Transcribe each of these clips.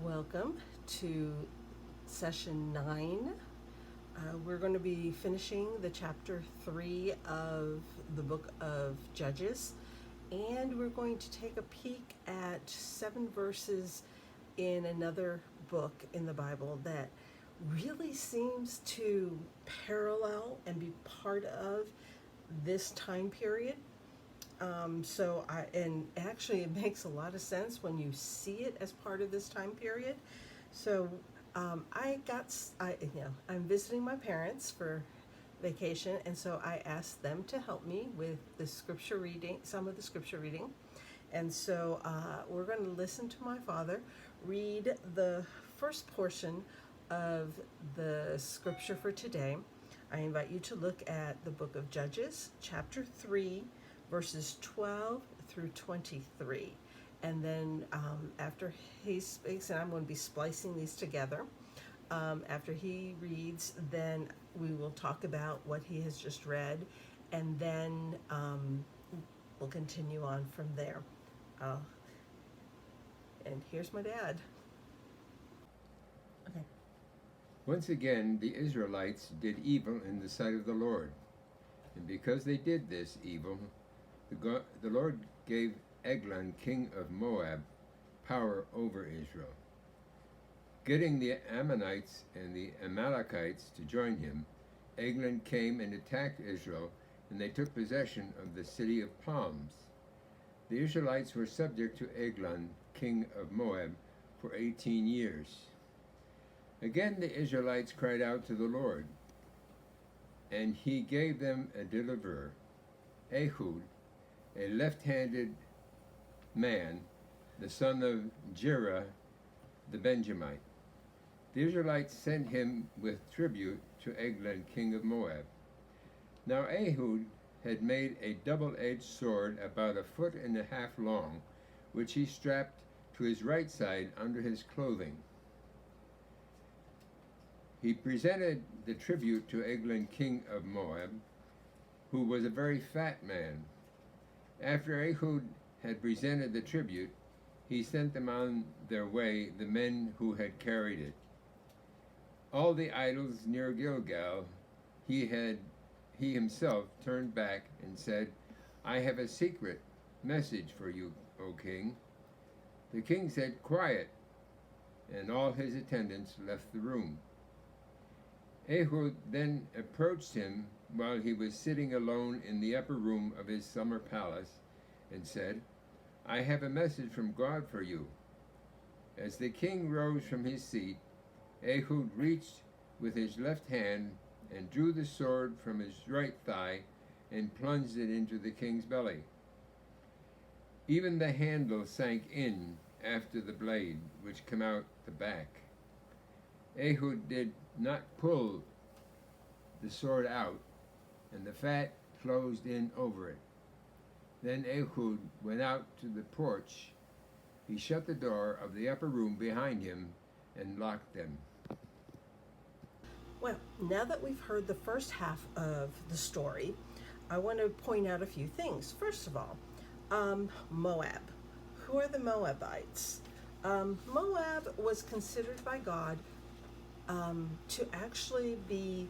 Welcome to session 9. We're going to be finishing the chapter 3 of the book of Judges, and we're going to take a peek at 7 verses in another book in the Bible that really seems to parallel and be part of this time period. And actually it makes a lot of sense when you see it as part of this time period. So I'm visiting my parents for vacation, and so I asked them to help me with the scripture reading, some of the scripture reading. And so we're going to listen to my father read the first portion of the scripture for today. I invite you to look at the book of Judges, chapter 3, verses 12 through 23. And then after he speaks, and I'm going to be splicing these together, after he reads, then we will talk about what he has just read, and then we'll continue on from there. And here's my dad. Okay. Once again, the Israelites did evil in the sight of the Lord. And because they did this evil, the Lord gave Eglon, king of Moab, power over Israel. Getting the Ammonites and the Amalekites to join him, Eglon came and attacked Israel, and they took possession of the city of palms. The Israelites were subject to Eglon, king of Moab, for 18 years. Again the Israelites cried out to the Lord, and he gave them a deliverer, Ehud, a left-handed man, the son of Jerah the Benjamite. The Israelites sent him with tribute to Eglon, king of Moab. Now Ehud had made a double-edged sword about 1.5 feet long, which he strapped to his right side under his clothing. He presented the tribute to Eglon, king of Moab, who was a very fat man. After Ehud had presented the tribute, he sent them on their way, the men who had carried it. All the idols near Gilgal he himself turned back and said, "I have a secret message for you, O king." The king said, "Quiet," and all his attendants left the room. Ehud then approached him while he was sitting alone in the upper room of his summer palace and said, "I have a message from God for you." As the king rose from his seat, Ehud reached with his left hand and drew the sword from his right thigh and plunged it into the king's belly. Even the handle sank in after the blade, which came out the back. Ehud did not pull the sword out, and the fat closed in over it. Then Ehud went out to the porch. He shut the door of the upper room behind him and locked them. Well, now that we've heard the first half of the story, I want to point out a few things. First of all, Moab. Who are the Moabites? Moab was considered by God to actually be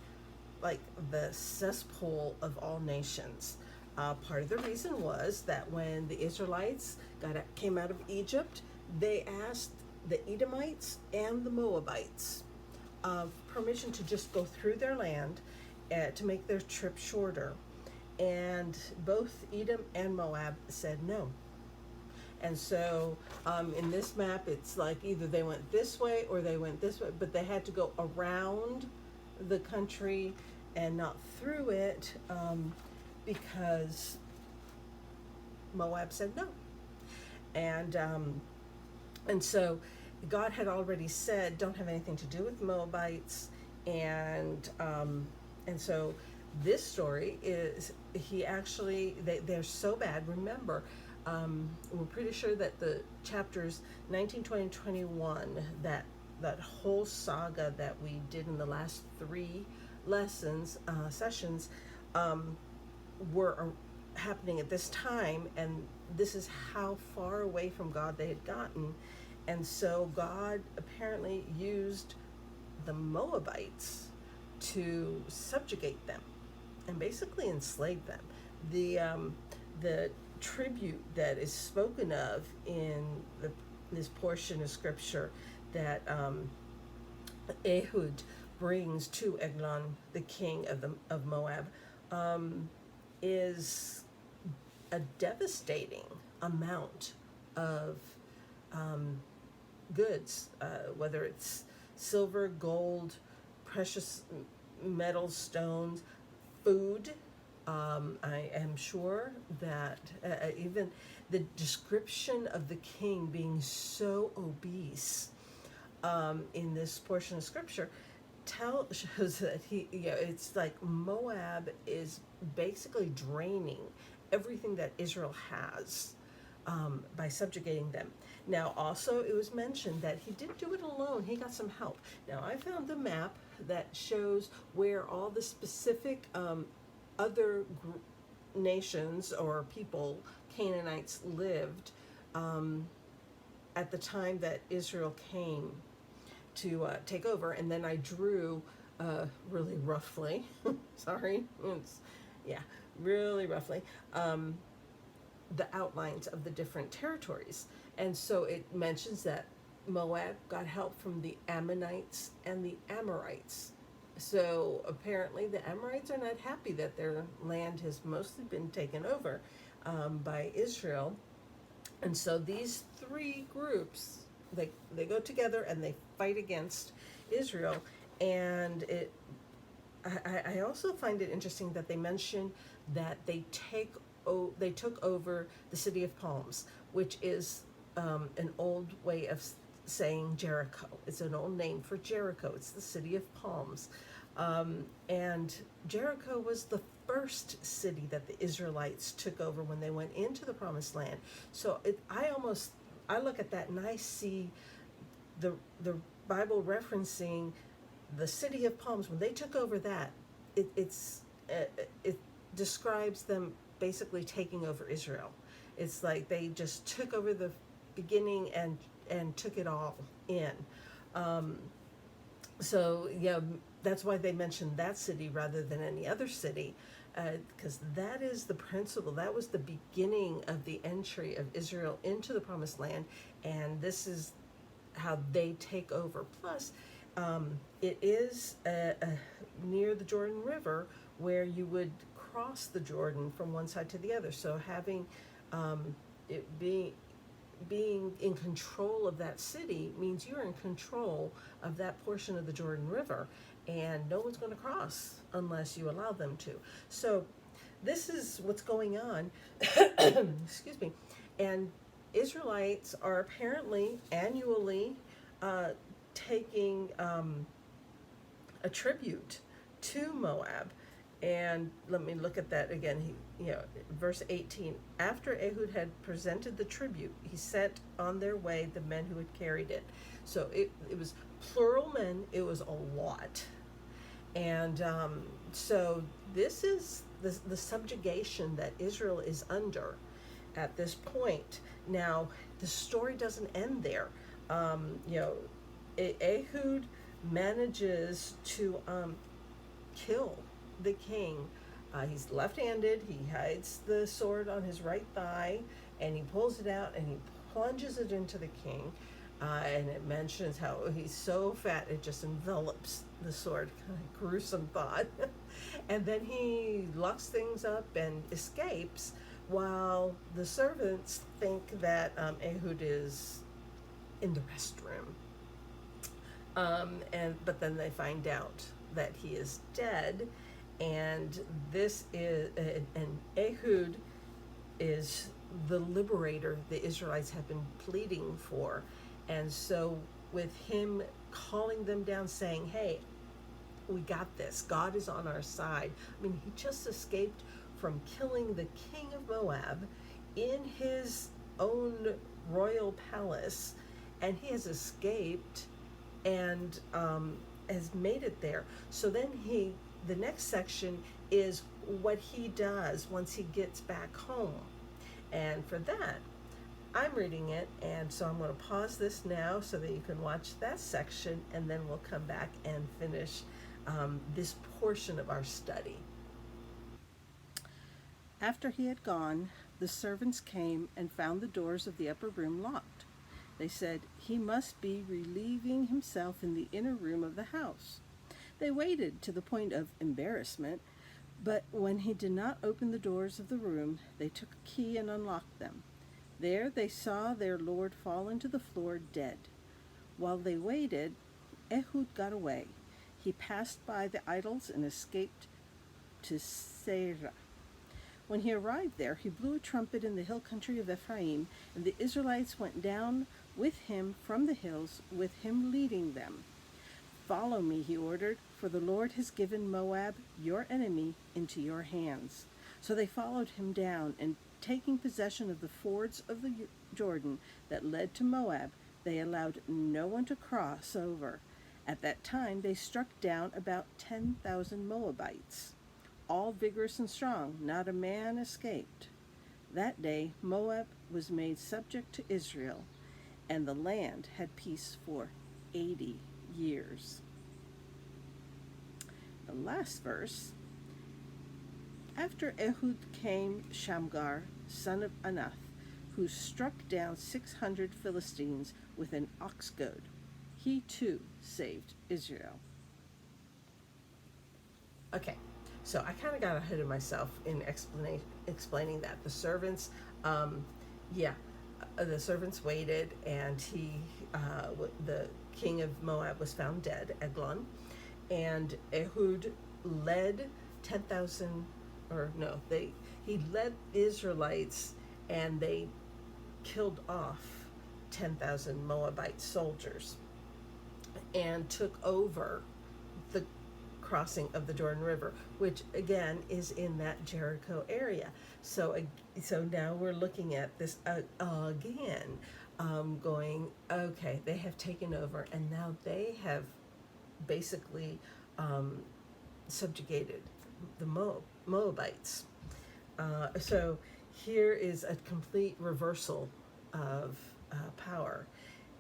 like the cesspool of all nations. Part of the reason was that when the Israelites came out of Egypt, they asked the Edomites and the Moabites permission to just go through their land to make their trip shorter. And both Edom and Moab said no. And so in this map, it's like either they went this way or they went this way, but they had to go around the country and not through it because Moab said no. And so God had already said, don't have anything to do with Moabites. And so this story is, they're so bad. Remember, we're pretty sure that the chapters 19, 20, and 21, that whole saga that we did in the last 3 sessions, were happening at this time, and this is how far away from God they had gotten. And so God apparently used the Moabites to subjugate them and basically enslave them. The tribute that is spoken of in this portion of scripture that Ehud brings to Eglon, the king of Moab, is a devastating amount of goods, whether it's silver, gold, precious metal, stones, food. I am sure that even the description of the king being so obese in this portion of scripture shows that it's like Moab is basically draining everything that Israel has by subjugating them. Now, also, it was mentioned that he didn't do it alone. He got some help. Now, I found a map that shows where all the specific other nations or people, Canaanites, lived at the time that Israel came to take over. And then I drew really roughly, sorry, really roughly, the outlines of the different territories. And so it mentions that Moab got help from the Ammonites and the Amorites. So apparently the Amorites are not happy that their land has mostly been taken over by Israel. And so these three groups, they go together and they fight against Israel. And I also find it interesting that they mention that they took over the city of Palms, which is an old way of saying Jericho. It's an old name for Jericho. It's the city of palms. And Jericho was the first city that the Israelites took over when they went into the promised land. So I look at that and I see the Bible referencing the city of palms. When they took over that, it describes them basically taking over Israel. It's like they just took over the beginning and took it all in. So yeah, that's why they mentioned that city rather than any other city, because that is the principle. That was the beginning of the entry of Israel into the promised land, and this is how they take over. Plus, it is near the Jordan River where you would cross the Jordan from one side to the other. So having it being in control of that city means you're in control of that portion of the Jordan River, and no one's going to cross unless you allow them to. So this is what's going on. Excuse me. And Israelites are apparently annually taking a tribute to Moab. And let me look at that again. Verse 18. After Ehud had presented the tribute, he sent on their way the men who had carried it. So it was plural men. It was a lot. And so this is the subjugation that Israel is under at this point. Now, the story doesn't end there. Ehud manages to kill the king. He's left-handed. He hides the sword on his right thigh, and he pulls it out and he plunges it into the king. And it mentions how he's so fat it just envelops the sword. Kind of gruesome thought. And then he locks things up and escapes, while the servants think that Ehud is in the restroom. But then they find out that he is dead. And this is, and Ehud is the liberator the Israelites have been pleading for. And so with him calling them down saying, hey, we got this. God is on our side. I mean, he just escaped from killing the king of Moab in his own royal palace. And he has escaped and has made it there. So then the next section is what he does once he gets back home. And for that, I'm reading it, and so I'm going to pause this now so that you can watch that section, and then we'll come back and finish this portion of our study. After he had gone, the servants came and found the doors of the upper room locked. They said, "He must be relieving himself in the inner room of the house." They waited to the point of embarrassment, but when he did not open the doors of the room, they took a key and unlocked them. There they saw their Lord fall into the floor dead. While they waited, Ehud got away. He passed by the idols and escaped to Seirah. When he arrived there, he blew a trumpet in the hill country of Ephraim, and the Israelites went down with him from the hills, with him leading them. "Follow me," he ordered, "for the Lord has given Moab, your enemy, into your hands." So they followed him down, and taking possession of the fords of the Jordan that led to Moab, they allowed no one to cross over. At that time they struck down about 10,000 Moabites, all vigorous and strong. Not a man escaped. That day Moab was made subject to Israel, and the land had peace for 80 years. The last verse. After Ehud came Shamgar, son of Anath, who struck down 600 Philistines with an ox goad. He too saved Israel. Okay, so I kind of got ahead of myself in explaining that. The servants, the servants waited, and the king of Moab was found dead, Eglon, and Ehud led 10,000, he led Israelites, and they killed off 10,000 Moabite soldiers and took over the crossing of the Jordan River, which again is in that Jericho area. So now we're looking at this again, going, okay, they have taken over, and now they have basically subjugated the Moabites. So here is a complete reversal of power.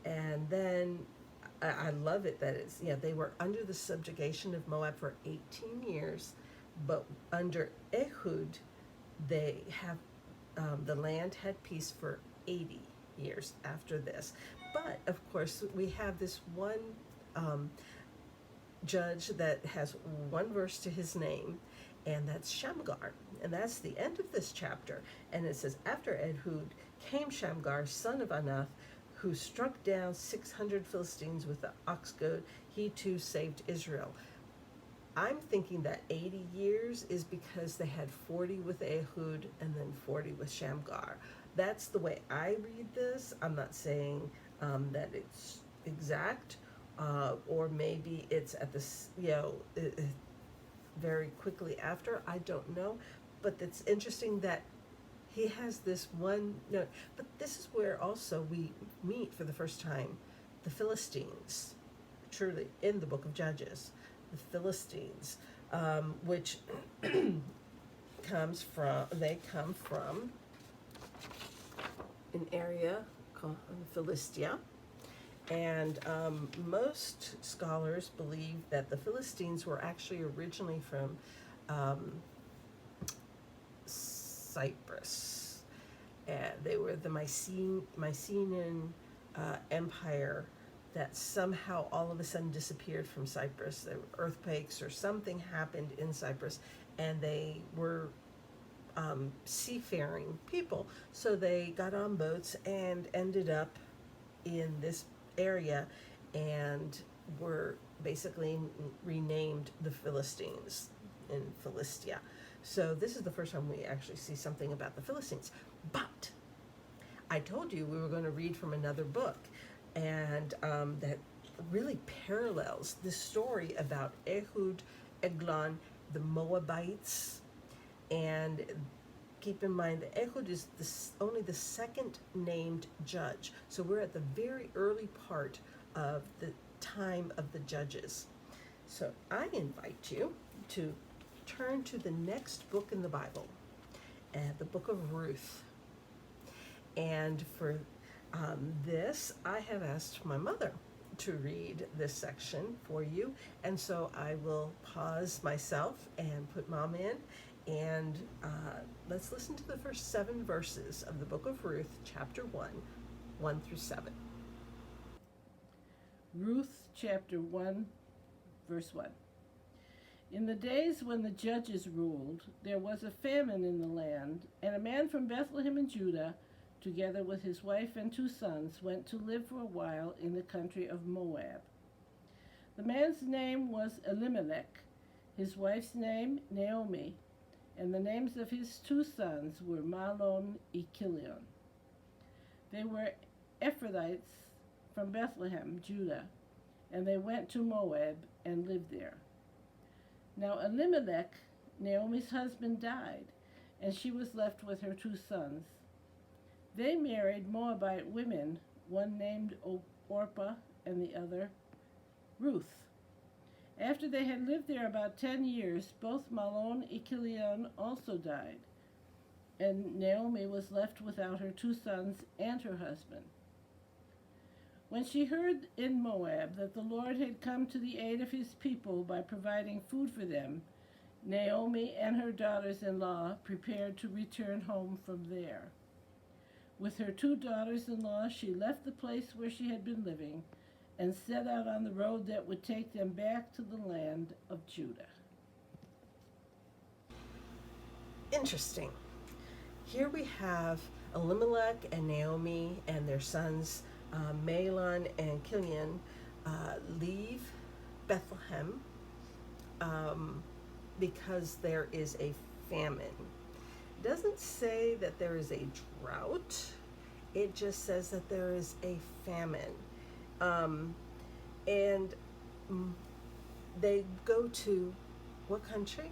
And then I love it that they were under the subjugation of Moab for 18 years, but under Ehud, they have the land had peace for 80 years after this. But of course, we have this one judge that has one verse to his name, and that's Shamgar. And that's the end of this chapter. And it says, after Ehud came Shamgar, son of Anath, who struck down 600 Philistines with the ox goad. He too saved Israel. I'm thinking that 80 years is because they had 40 with Ehud and then 40 with Shamgar. That's the way I read this. I'm not saying that it's exact, or maybe it's at this, very quickly after. I don't know. But it's interesting that he has this one note. But this is where also we meet for the first time the Philistines, truly, in the book of Judges. The Philistines, which come from an area called Philistia. And most scholars believe that the Philistines were actually originally from Cyprus. They were the Mycenaean Empire that somehow all of a sudden disappeared from Cyprus. There were earthquakes or something happened in Cyprus, and they were seafaring people. So they got on boats and ended up in this area and were basically renamed the Philistines in Philistia. So this is the first time we actually see something about the Philistines. But I told you we were going to read from another book, and that really parallels the story about Ehud, Eglon, the Moabites. And keep in mind that Ehud is only the second named judge. So we're at the very early part of the time of the judges. So I invite you to turn to the next book in the Bible, the book of Ruth. And for this, I have asked my mother to read this section for you. And so I will pause myself and put Mom in. And let's listen to the first 7 verses of the book of Ruth, chapter 1, 1 through 7. Ruth chapter 1, verse 1. In the days when the judges ruled, there was a famine in the land, and a man from Bethlehem in Judah, together with his wife and 2 sons, went to live for a while in the country of Moab. The man's name was Elimelech, his wife's name Naomi, and the names of his 2 sons were Mahlon and Chilion. They were Ephrathites from Bethlehem, Judah, and they went to Moab and lived there. Now Elimelech, Naomi's husband, died, and she was left with her 2 sons. They married Moabite women, one named Orpah and the other Ruth. After they had lived there about 10 years, both Mahlon and Chilion also died, and Naomi was left without her 2 sons and her husband. When she heard in Moab that the Lord had come to the aid of his people by providing food for them, Naomi and her daughters-in-law prepared to return home from there. With her 2 daughters-in-law, she left the place where she had been living and set out on the road that would take them back to the land of Judah. Interesting. Here we have Elimelech and Naomi and their sons Mahlon and Chilion leave Bethlehem because there is a famine. It doesn't say that there is a drought. It just says that there is a famine. And they go to what country?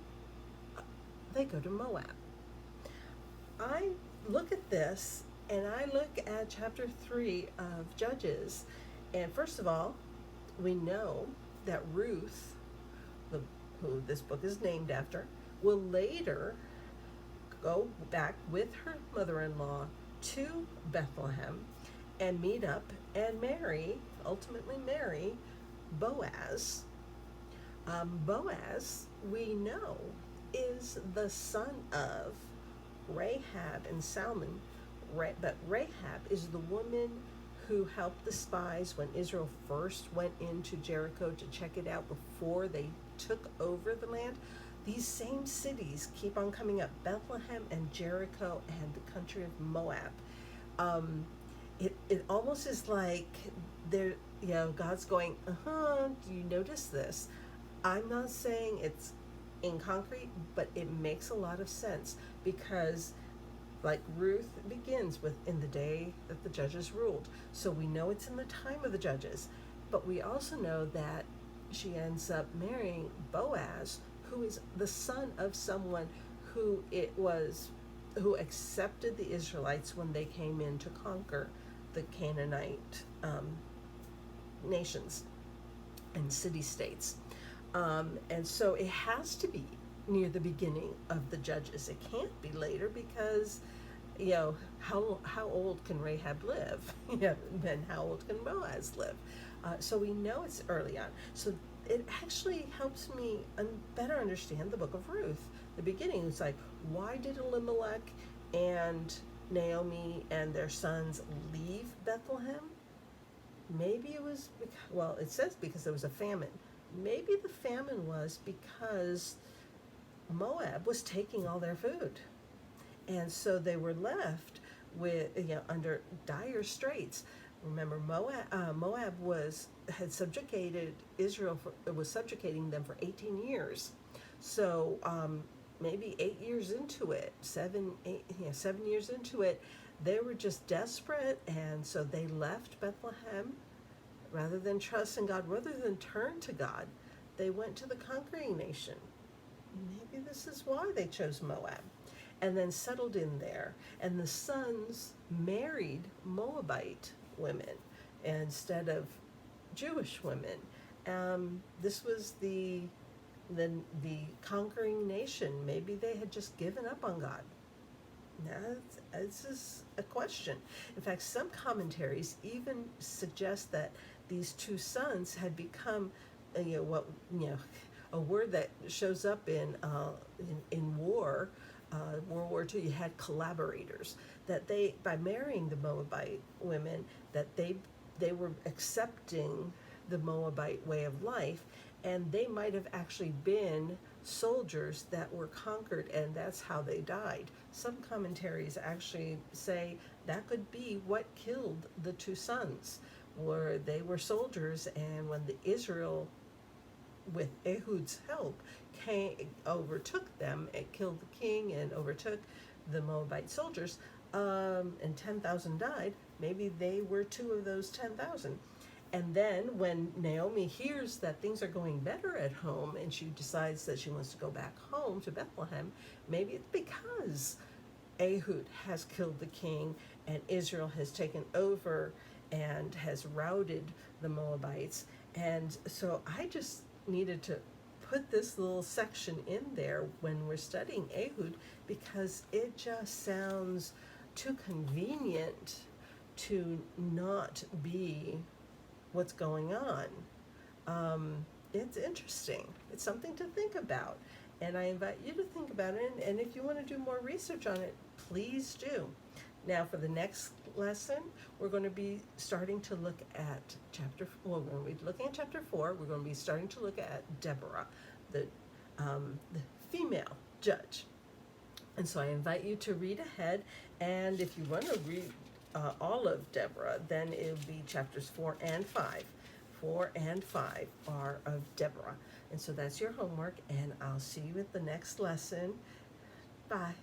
They go to Moab. I look at this and I look at chapter 3 of Judges, and first of all, we know that Ruth, who this book is named after, will later go back with her mother-in-law to Bethlehem and meet up and ultimately marry Boaz. Boaz, we know, is the son of Rahab and Salmon. But Rahab is the woman who helped the spies when Israel first went into Jericho to check it out before they took over the land. These same cities keep on coming up: Bethlehem and Jericho and the country of Moab. It almost is like God's going, do you notice this? I'm not saying it's in concrete, but it makes a lot of sense, because like Ruth begins with in the day that the judges ruled. So we know it's in the time of the judges, but we also know that she ends up marrying Boaz, who is the son of someone who accepted the Israelites when they came in to conquer the Canaanite nations and city-states. And so it has to be near the beginning of the Judges. It can't be later, because how old can Rahab live? Then how old can Boaz live? So we know it's early on. So it actually helps me better understand the book of Ruth. The beginning, it's like, why did Elimelech and Naomi and their sons leave Bethlehem? Maybe it was, it says because there was a famine. Maybe the famine was because Moab was taking all their food. And so they were left with, under dire straits. Remember, Moab had subjugated Israel, was subjugating them for 18 years. So maybe 8 years into it, 7 years into it, they were just desperate, and so they left Bethlehem. Rather than trust in God, rather than turn to God, they went to the conquering nation. Maybe this is why they chose Moab, and then settled in there. And the sons married Moabite women instead of Jewish women. This was the conquering nation. Maybe they had just given up on God. This is a question. In fact, some commentaries even suggest that these two sons had become, a word that shows up in war, World War II. You had collaborators that they, by marrying the Moabite women, that they were accepting the Moabite way of life, and they might have actually been soldiers that were conquered, and that's how they died. Some commentaries actually say that could be what killed the two sons, where they were soldiers, and when the Israel, with Ehud's help, overtook them, it killed the king and overtook the Moabite soldiers, and 10,000 died. Maybe they were two of those 10,000. And then when Naomi hears that things are going better at home and she decides that she wants to go back home to Bethlehem, maybe it's because Ehud has killed the king and Israel has taken over and has routed the Moabites. And so I just needed to put this little section in there when we're studying Ehud, because it just sounds too convenient to not be what's going on. It's interesting. It's something to think about. And I invite you to think about it. And if you want to do more research on it, please do. Now, for the next lesson, we're going to be starting to look at we're going to be looking at chapter 4. We're going to be starting to look at Deborah, the female judge. And so I invite you to read ahead. And if you want to read all of Deborah, then it will be chapters 4 and 5. 4 and 5 are of Deborah. And so that's your homework, and I'll see you at the next lesson. Bye.